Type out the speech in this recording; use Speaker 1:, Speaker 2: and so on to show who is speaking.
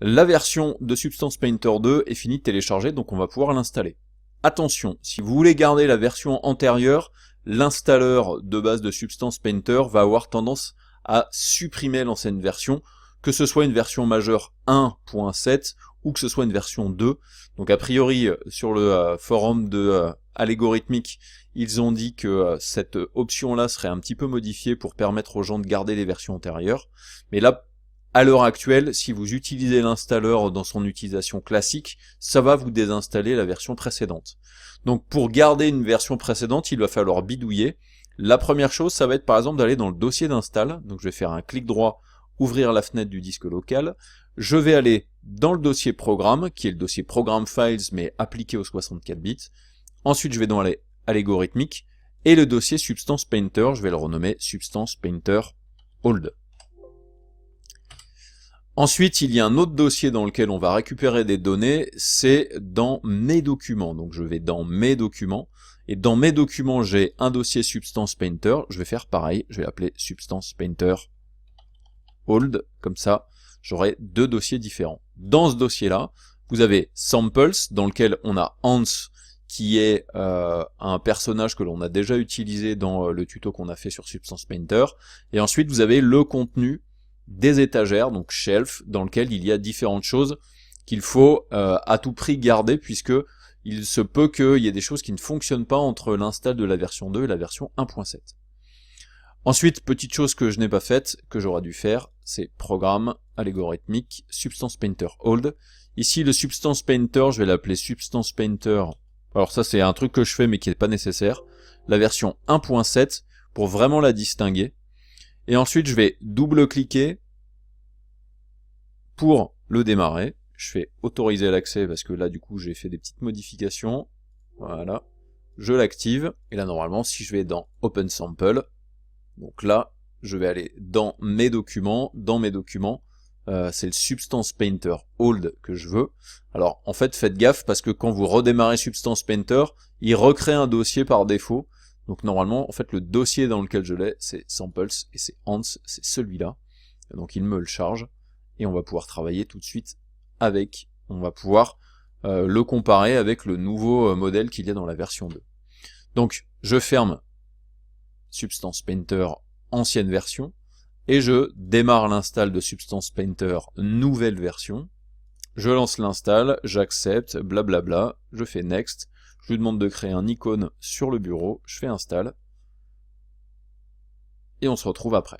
Speaker 1: La version de Substance Painter 2 est finie de télécharger, donc on va pouvoir l'installer. Attention, si vous voulez garder la version antérieure, l'installeur de base de Substance Painter va avoir tendance à supprimer l'ancienne version, que ce soit une version majeure 1.7 ou que ce soit une version 2. Donc a priori, sur le forum de Algorithmic, ils ont dit que cette option-là serait un petit peu modifiée pour permettre aux gens de garder les versions antérieures. Mais là, à l'heure actuelle, si vous utilisez l'installeur dans son utilisation classique, ça va vous désinstaller la version précédente. Donc pour garder une version précédente, il va falloir bidouiller. La première chose, ça va être par exemple d'aller dans le dossier d'install. Donc je vais faire un clic droit, ouvrir la fenêtre du disque local. Je vais aller dans le dossier programme, qui est le dossier Program Files, mais appliqué aux 64 bits. Ensuite, je vais dans l'algorithmique, et le dossier Substance Painter, je vais le renommer Substance Painter Old. Ensuite, il y a un autre dossier dans lequel on va récupérer des données, c'est dans mes documents. Donc je vais dans mes documents, et dans mes documents, j'ai un dossier Substance Painter. Je vais faire pareil, je vais l'appeler Substance Painter Old, comme ça, j'aurai deux dossiers différents. Dans ce dossier-là, vous avez Samples, dans lequel on a Hans, qui est un personnage que l'on a déjà utilisé dans le tuto qu'on a fait sur Substance Painter. Et ensuite, vous avez le contenu des étagères, donc shelf, dans lequel il y a différentes choses qu'il faut à tout prix garder, puisque il se peut qu'il y ait des choses qui ne fonctionnent pas entre l'install de la version 2 et la version 1.7. Ensuite, petite chose que je n'ai pas faite, que j'aurais dû faire, c'est Programme, Algorithmique, Substance Painter Old. Ici, le Substance Painter, je vais l'appeler Substance Painter. Alors ça, c'est un truc que je fais, mais qui n'est pas nécessaire. La version 1.7, pour vraiment la distinguer. Et ensuite, je vais double-cliquer pour le démarrer. Je fais autoriser l'accès, parce que là, du coup, j'ai fait des petites modifications. Voilà. Je l'active. Et là, normalement, si je vais dans Open Sample, donc là, je vais aller dans mes documents. Dans mes documents, c'est le Substance Painter Old que je veux. Alors, en fait, faites gaffe parce que quand vous redémarrez Substance Painter, il recrée un dossier par défaut. Donc normalement, en fait, le dossier dans lequel je l'ai, c'est Samples et c'est Hans, c'est celui-là. Donc il me le charge et on va pouvoir travailler tout de suite avec. On va pouvoir le comparer avec le nouveau modèle qu'il y a dans la version 2. Donc, je ferme Substance Painter ancienne version, et je démarre l'install de Substance Painter nouvelle version, je lance l'install, j'accepte, blablabla, je fais Next, je lui demande de créer un icône sur le bureau, je fais Install, et on se retrouve après.